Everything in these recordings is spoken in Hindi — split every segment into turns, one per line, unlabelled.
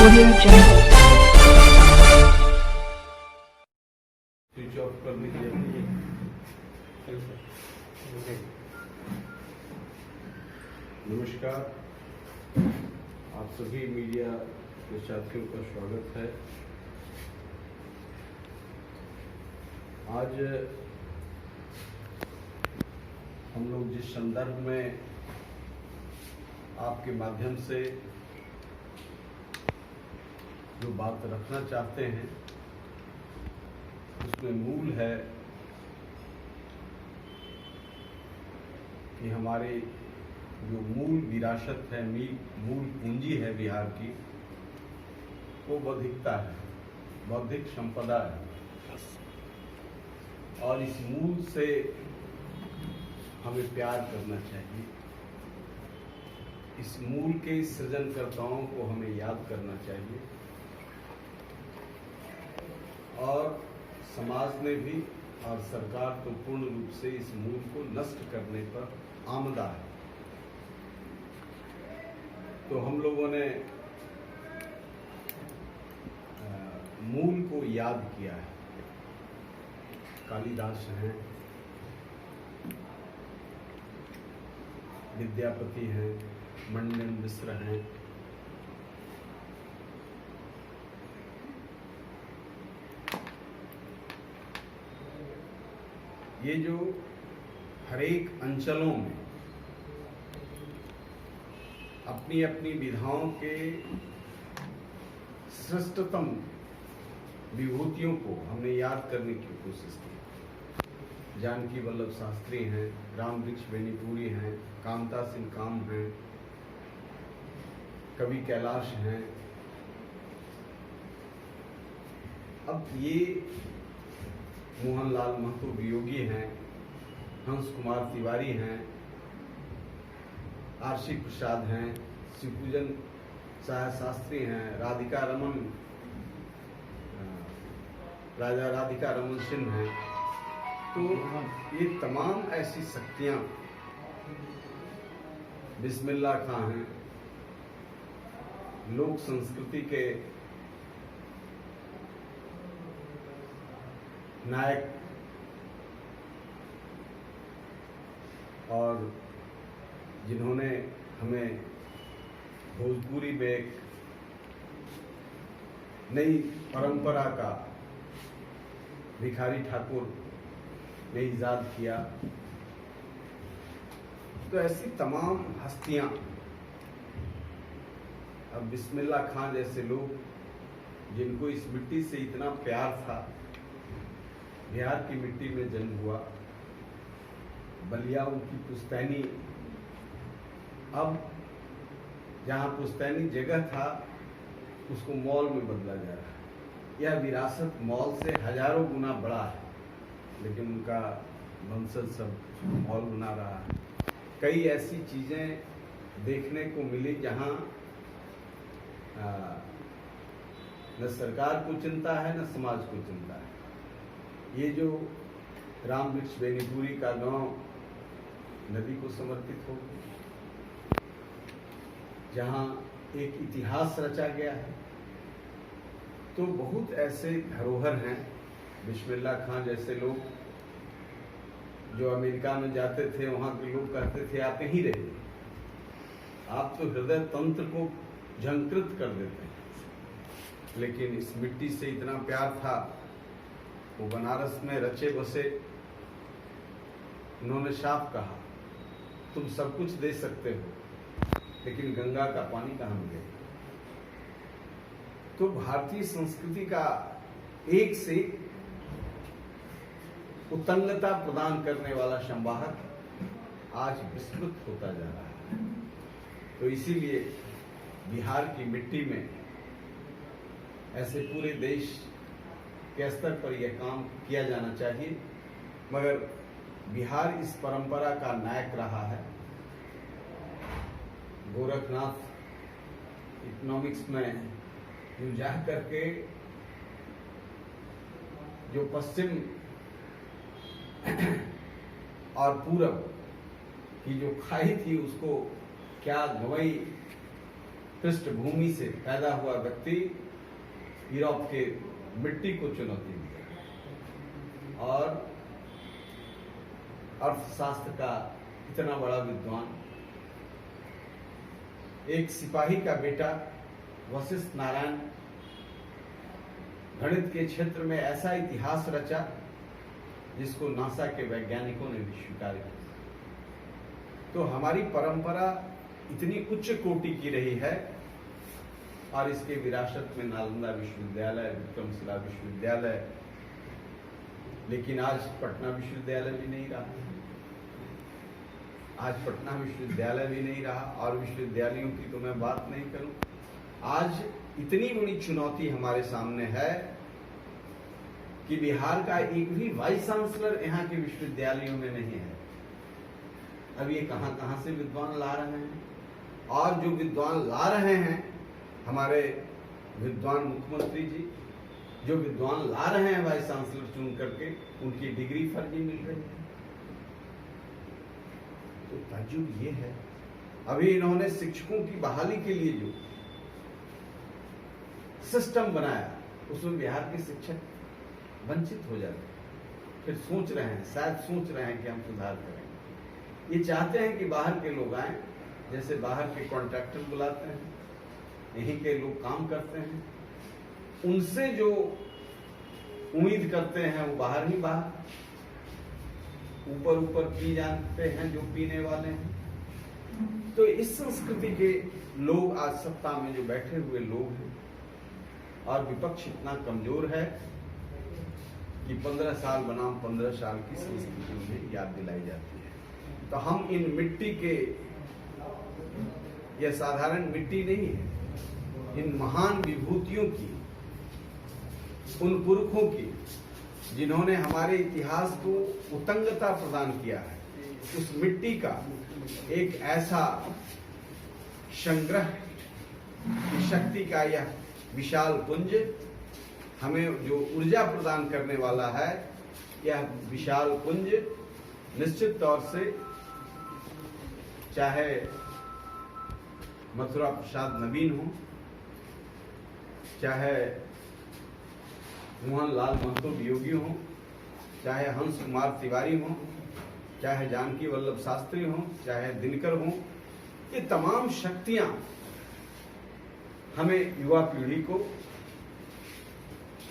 Audio Jungle.
स्विच ऑफ करने की जरूरत है। नमस्कार, आप सभी मीडिया के साथियों का स्वागत है। आज हम लोग जिस संदर्भ में आपके माध्यम से जो बात रखना चाहते हैं उसमें मूल है कि हमारे जो मूल विरासत है, मूल पूंजी है बिहार की, वो बौद्धिकता है, बौद्धिक संपदा है। और इस मूल से हमें प्यार करना चाहिए। इस मूल के सृजनकर्ताओं को हमें याद करना चाहिए। और समाज ने भी और सरकार तो पूर्ण रूप से इस मूल को नष्ट करने पर आमदा है। तो हम लोगों ने मूल को याद किया है। कालिदास हैं, विद्यापति हैं, मंडन मिश्र हैं, ये जो हरेक अंचलों में अपनी अपनी विधाओं के श्रेष्ठतम विभूतियों को हमने याद करने की कोशिश की। जानकी वल्लभ शास्त्री हैं, राम वृक्ष बेनीपुरी हैं, कामता सिंह काम हैं, कवि कैलाश हैं। अब ये मोहनलाल महतो वियोगी हैं, हंस कुमार तिवारी हैं, आरसी प्रसाद हैं, शिवपूजन साह शास्त्री हैं, राजा राधिका रमन सिंह हैं। तो ये तमाम ऐसी शक्तियां, बिस्मिल्लाह खां हैं, लोक संस्कृति के नायक और जिन्होंने हमें भोजपुरी में एक नई परंपरा का भिखारी ठाकुर ने इजाद किया। तो ऐसी तमाम हस्तियां, अब बिस्मिल्लाह खां जैसे लोग जिनको इस मिट्टी से इतना प्यार था, बिहार की मिट्टी में जन्म हुआ, बलिया उनकी पुश्तैनी, अब जहां पुश्तैनी जगह था उसको मॉल में बदला जा रहा है। यह विरासत मॉल से हजारों गुना बड़ा है, लेकिन उनका वंशज सब मॉल बना रहा है। कई ऐसी चीजें देखने को मिली जहां न सरकार को चिंता है न समाज को चिंता है। ये जो राम वृक्ष बेनीपुरी का गांव नदी को समर्पित हो, जहां एक इतिहास रचा गया है, तो बहुत ऐसे धरोहर हैं। बिस्मिल्लाह खां जैसे लोग जो अमेरिका में जाते थे, वहां के लोग कहते थे आप यहीं रहिए, आप तो हृदय तंत्र को झंकृत कर देते हैं। लेकिन इस मिट्टी से इतना प्यार था, वो बनारस में रचे बसे। उन्होंने साफ कहा, तुम सब कुछ दे सकते हो, लेकिन गंगा का पानी कहाँ मिलेगा। तो भारतीय संस्कृति का एक से उत्तंगता प्रदान करने वाला संवाहक आज विस्मृत होता जा रहा है। तो इसीलिए बिहार की मिट्टी में ऐसे पूरे देश के स्तर पर यह काम किया जाना चाहिए। मगर बिहार इस परंपरा का नायक रहा है। गोरखनाथ इकोनॉमिक्स में यूं जा करके जो पश्चिम और पूरब की जो खाई थी उसको क्या गंवाई पृष्ठभूमि से पैदा हुआ व्यक्ति यूरोप के मिट्टी को चुनौती दी और अर्थशास्त्र का इतना बड़ा विद्वान, एक सिपाही का बेटा वशिष्ठ नारायण गणित के क्षेत्र में ऐसा इतिहास रचा जिसको नासा के वैज्ञानिकों ने भी स्वीकार किया। तो हमारी परंपरा इतनी उच्च कोटि की रही है और इसके विरासत में नालंदा विश्वविद्यालय, विक्रमशिला विश्वविद्यालय, लेकिन आज पटना विश्वविद्यालय भी नहीं रहा। आज पटना विश्वविद्यालय भी नहीं रहा और विश्वविद्यालयों की तो मैं बात नहीं करूं। आज इतनी बड़ी चुनौती हमारे सामने है कि बिहार का एक भी वाइस चांसलर यहाँ के विश्वविद्यालयों में नहीं है। अब ये कहां कहां से विद्वान ला रहे हैं, और जो विद्वान ला रहे हैं हमारे विद्वान मुख्यमंत्री जी, जो विद्वान ला रहे हैं वाइस चांसलर चुन करके, उनकी डिग्री फर्जी मिल रही है। तो ताज्जुब ये है, अभी इन्होंने शिक्षकों की बहाली के लिए जो सिस्टम बनाया उसमें बिहार के शिक्षक वंचित हो जाते हैं। फिर सोच रहे हैं, शायद सोच रहे हैं कि हम सुधार करेंगे। ये चाहते हैं कि बाहर के लोग आए, जैसे बाहर के कॉन्ट्रैक्टर बुलाते हैं, यहीं के लोग काम करते हैं, उनसे जो उम्मीद करते हैं वो बाहर ही बाहर, ऊपर ऊपर पी जाते हैं जो पीने वाले हैं। तो इस संस्कृति के लोग आज सत्ता में जो बैठे हुए लोग हैं, और विपक्ष इतना कमजोर है कि 15 साल बनाम 15 साल की संस्कृति उन्हें याद दिलाई जाती है। तो हम इन मिट्टी के, यह साधारण मिट्टी नहीं है, इन महान विभूतियों की, उन पुरखों की जिन्होंने हमारे इतिहास को उतंगता प्रदान किया है, उस मिट्टी का एक ऐसा संग्रह की शक्ति का यह विशाल पुंज हमें जो ऊर्जा प्रदान करने वाला है, यह विशाल पुंज निश्चित तौर से, चाहे मथुरा प्रसाद नवीन हो, चाहे मोहनलाल महतो वियोगी हो, चाहे हंस कुमार तिवारी हो, चाहे जानकी वल्लभ शास्त्री हो, चाहे दिनकर हो, ये तमाम शक्तियां हमें युवा पीढ़ी को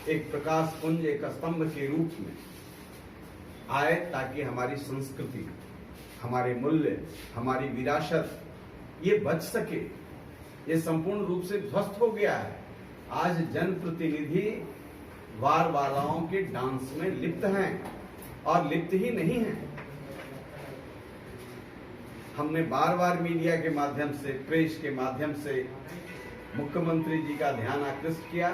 एक प्रकाश पुंज, एक स्तंभ के रूप में आए, ताकि हमारी संस्कृति, हमारे मूल्य, हमारी विरासत ये बच सके। ये संपूर्ण रूप से ध्वस्त हो गया है। आज जनप्रतिनिधि वार बालाओं के डांस में लिप्त हैं, और लिप्त ही नहीं हैं। हमने बार बार मीडिया के माध्यम से, प्रेस के माध्यम से मुख्यमंत्री जी का ध्यान आकृष्ट किया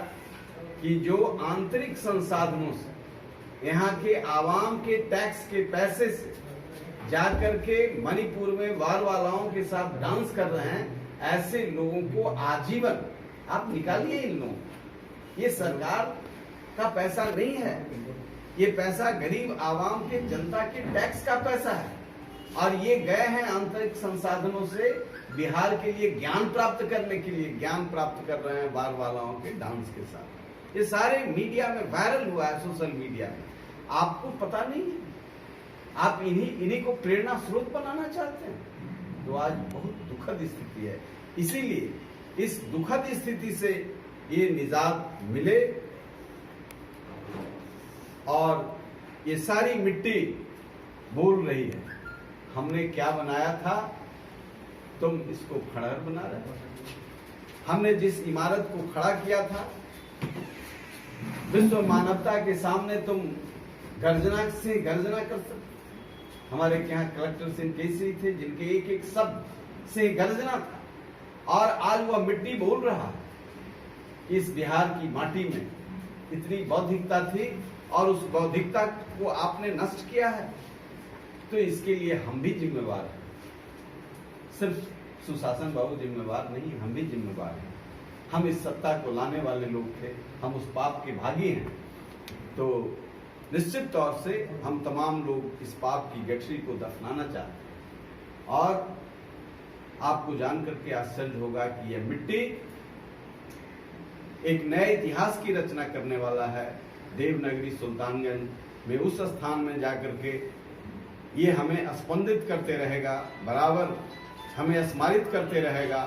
कि जो आंतरिक संसाधनों से, यहाँ के आवाम के टैक्स के पैसे से जाकर के मणिपुर में वार वालाओं के साथ डांस कर रहे हैं, ऐसे लोगों को आजीवन आप निकालिए इन लोगों। ये सरकार का पैसा नहीं है, ये पैसा गरीब आवाम के, जनता के टैक्स का पैसा है, और ये गए हैं आंतरिक संसाधनों से बिहार के लिए ज्ञान प्राप्त करने के लिए, ज्ञान प्राप्त कर रहे हैं वार वालाओं के डांस के साथ। ये सारे मीडिया में वायरल हुआ है, सोशल मीडिया में। आपको पता नहीं है, आप इन्हीं को प्रेरणा स्रोत बनाना चाहते हैं। तो आज बहुत दुखद स्थिति है। इसीलिए इस दुखद स्थिति से ये निजात मिले, और ये सारी मिट्टी बोल रही है, हमने क्या बनाया था, तुम इसको खंडहर बना रहे हो। हमने जिस इमारत को खड़ा किया था, विश्व मानवता के सामने तुम गर्जना से गर्जना कर सकते। हमारे यहाँ कलेक्टर सिंह केसरी थे, जिनके एक एक शब्द से गर्जना था, और आज वह मिट्टी बोल रहा है। इस बिहार की माटी में इतनी बौद्धिकता थी, और उस बौद्धिकता को आपने नष्ट किया है। तो इसके लिए हम भी जिम्मेवार हैं। सिर्फ सुशासन बाबू जिम्मेवार नहीं, हम भी जिम्मेवार हैं। हम इस सत्ता को लाने वाले लोग थे, हम उस पाप के भागी हैं। तो निश्चित तौर से हम तमाम लोग इस पाप की गठरी को दफनाना चाहते हैं, और आपको जान करके आश्चर्य होगा कि यह मिट्टी एक नए इतिहास की रचना करने वाला है। देवनगरी सुल्तानगंज में उस स्थान में जाकर के ये हमें स्पंदित करते रहेगा, बराबर हमें स्मारित करते रहेगा,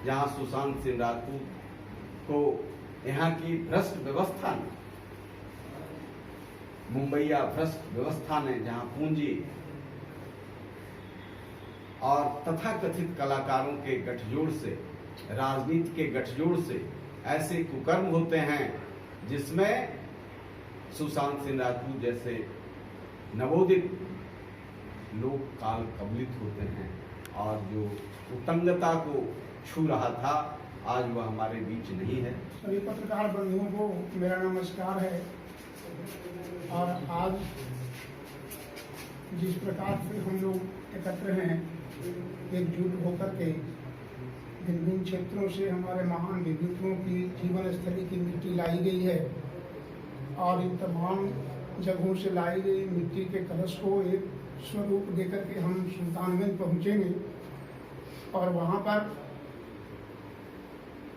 जहां सुशांत सिंह राजपूत को यहाँ की भ्रष्ट व्यवस्था ने, मुंबईया भ्रष्ट व्यवस्था ने, जहां पूंजी और तथाकथित कलाकारों के गठजोड़ से, राजनीति के गठजोड़ से ऐसे कुकर्म होते हैं जिसमें सुशांत सिंह राजपूत जैसे नवोदित लोग काल कबलित होते हैं, और जो उतंगता को छू रहा था आज वह हमारे बीच नहीं है।
सभी पत्रकार बंधुओं को मेरा नमस्कार है। और आज जिस प्रकार से हम लोग एकत्र हैं, एकजुट होकर के विभिन्न क्षेत्रों से हमारे महान विभूतियों की जीवन स्थली की मिट्टी लाई गई है, और इन तमाम जगहों से लाई गई मिट्टी के कलश को एक स्वरूप देकर के हम सुल्तानगंज पहुंचेंगे, और वहां पर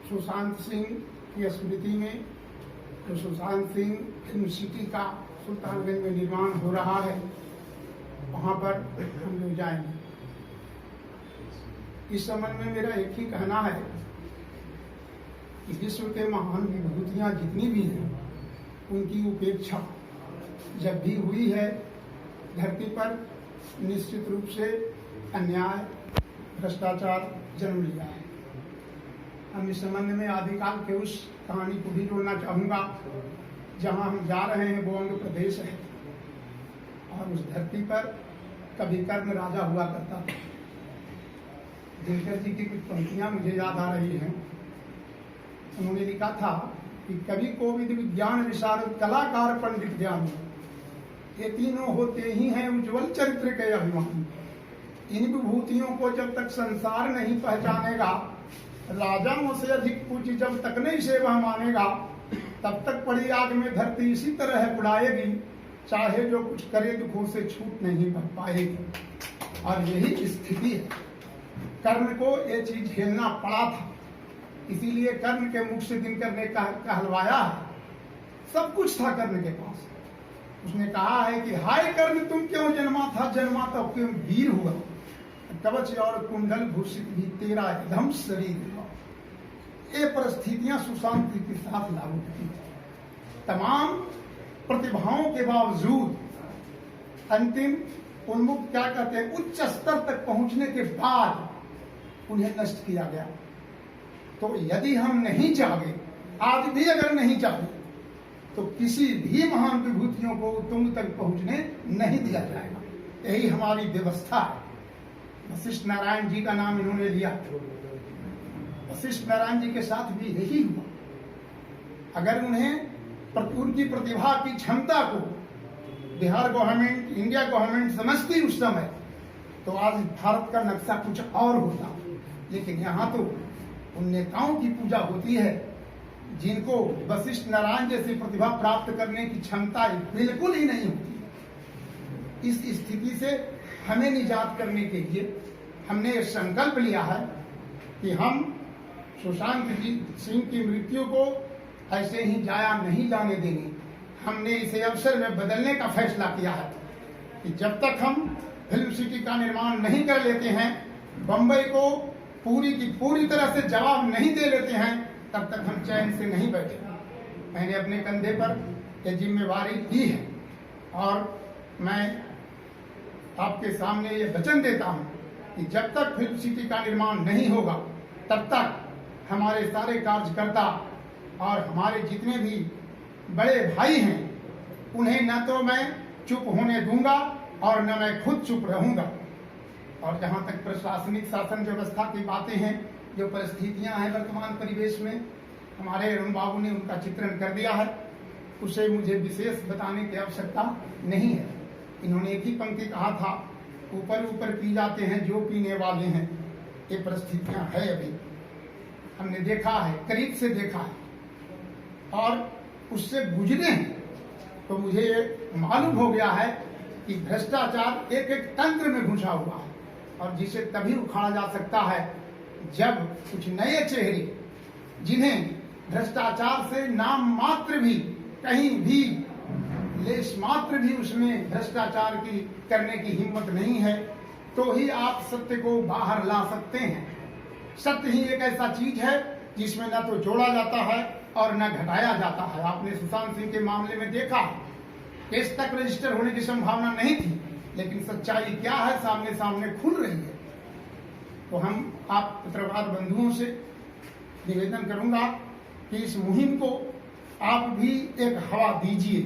सुशांत सिंह की स्मृति में जो सुशांत सिंह फिल्म सिटी का सुल्तानगंज में निर्माण हो रहा है, वहां पर हम लोग जाएंगे। इस संबंध में मेरा एक ही कहना है कि विश्व के महान विभूतियां जितनी भी हैं, उनकी उपेक्षा जब भी हुई है धरती पर, निश्चित रूप से अन्याय, भ्रष्टाचार जन्म लिया है। हम इस संबंध में आदिकाल के उस कहानी को भी जोड़ना चाहूंगा। जहां हम जा रहे हैं वो अंग प्रदेश है, और उस धरती पर कभी कर्ण राजा हुआ करता था। दिनकर जी की कुछ पंक्तियां मुझे याद आ रही हैं। उन्होंने लिखा था कि कवि, कोविद, विज्ञान विशारद, कलाकार, पंडित, ज्ञानी, ये तीनों होते ही हैं उज्जवल चरित्र के अभिमान। इन विभूतियों को जब तक संसार नहीं पहचानेगा, राजाओं से अधिक पूज्य जब तक नहीं से वह मानेगा, तब तक पड़ी आग में धरती इसी तरह बुलाएगी, चाहे जो कुछ करे दुखों से छूट नहीं पाएगी। और यही स्थिति है। कर्ण को ये चीज झेलना पड़ा था, इसीलिए कर्ण के मुख से दिनकर ने कहलवाया है। सब कुछ था कर्ण के पास। उसने कहा है कि हाय कर्ण, तुम क्यों जन्मा तो क्यों वीर हुआ, कवच और कुंडल भूषित भी तेरा एकदम शरीर हुआ। ये परिस्थितियां सुशांत के साथ लागू थी। तमाम प्रतिभाओं के बावजूद अंतिम उन्मुख क्या कहते हैं, उच्च स्तर तक पहुंचने के बाद उन्हें नष्ट किया गया। तो यदि हम नहीं चाहे, आज भी अगर नहीं चाहे, तो किसी भी महान विभूतियों को तुंग तक पहुंचने नहीं दिया जाएगा। यही हमारी व्यवस्था है। वशिष्ठ नारायण जी का नाम इन्होंने लिया। वशिष्ठ नारायण जी के साथ भी यही हुआ। अगर उन्हें उनकी प्रतिभा की क्षमता को बिहार गवर्नमेंट, इंडिया गवर्नमेंट समझती उस समय, तो आज भारत का नक्शा कुछ और होता। लेकिन यहाँ तो उन नेताओं की पूजा होती है जिनको वशिष्ठ नारायण जैसी प्रतिभा प्राप्त करने की क्षमता बिल्कुल ही नहीं होती। इस स्थिति से हमें निजात करने के लिए हमने एक संकल्प लिया है कि हम सुशांत सिंह की मृत्यु को ऐसे ही जाया नहीं जाने देंगे। हमने इसे अवसर में बदलने का फैसला किया है कि जब तक हम फिल्म सिटी का निर्माण नहीं कर लेते हैं, बम्बई को पूरी की पूरी तरह से जवाब नहीं दे लेते हैं, तब तक हम चैन से नहीं बैठे। मैंने अपने कंधे पर यह जिम्मेवारी ली है, और मैं आपके सामने ये वचन देता हूं कि जब तक फिल्म सिटी का निर्माण नहीं होगा, तब तक हमारे सारे कार्यकर्ता और हमारे जितने भी बड़े भाई हैं, उन्हें न तो मैं चुप होने दूंगा और न मैं खुद चुप रहूंगा। और जहां तक प्रशासनिक शासन व्यवस्था की बातें हैं, जो परिस्थितियां हैं वर्तमान परिवेश में, हमारे अरुण बाबू ने उनका चित्रण कर दिया है, उसे मुझे विशेष बताने की आवश्यकता नहीं है। इन्होंने एक ही पंक्ति कहा था, ऊपर ऊपर पी जाते हैं जो पीने वाले हैं। ये परिस्थितियां है, अभी हमने देखा है, करीब से देखा है और उससे गुजरे हैं। तो मुझे ये मालूम हो गया है कि भ्रष्टाचार एक एक तंत्र में घुसा हुआ है, और जिसे तभी उखाड़ा जा सकता है जब कुछ नए चेहरे, जिन्हें भ्रष्टाचार से नाम मात्र भी, कहीं भी लेश मात्र भी उसमें भ्रष्टाचार की करने की हिम्मत नहीं है, तो ही आप सत्य को बाहर ला सकते हैं। सत्य ही एक ऐसा चीज है जिसमें न तो जोड़ा जाता है और न घटाया जाता है। आपने सुशांत सिंह के मामले में देखा, केस तक रजिस्टर होने की संभावना नहीं थी, लेकिन सच्चाई क्या है सामने सामने खुल रही है। तो हम आप पत्रकार बंधुओं से निवेदन करूंगा कि इस मुहिम को आप भी एक हवा दीजिए।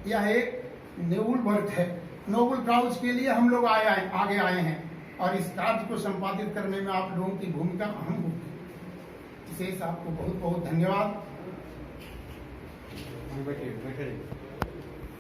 यह एक नोबल वर्क है, नोबल काउज के लिए हम लोग आगे आए हैं और इस कार्य को संपादित करने में आप लोगों की भूमिका अहम होगी। विशेष आपको बहुत बहुत धन्यवाद।
बैठे